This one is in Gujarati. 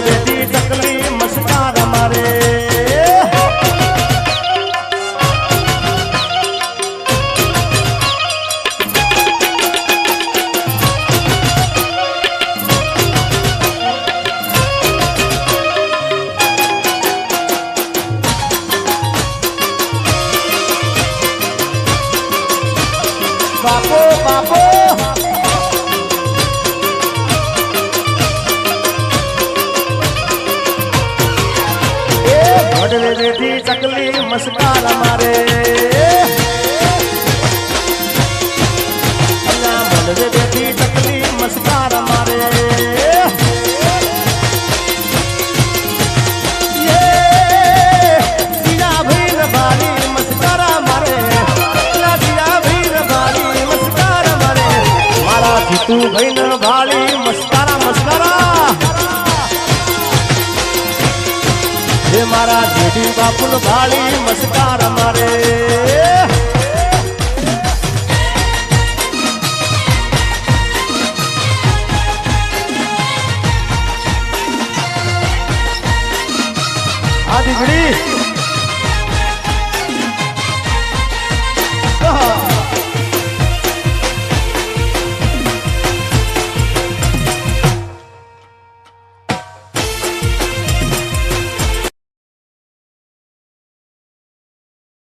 બેઠી ચકલી મસ્કાર મારે બાપો બાપો વડવે બેઠી ચકલી મસ્કાર મારે વડવે બેઠી ચકલી મસ્કાર મારે જીયા ભીર ભારી મસ્કાર મારે જીયા ભીર ભારી મસ્કાર મારે મારા જીતુ ભાઈ ન ભાળી મસ્કારા મસ્કારા હે મારા જેઠી બાપુલ ભાળી મસ્કાર મારે આ દીકરી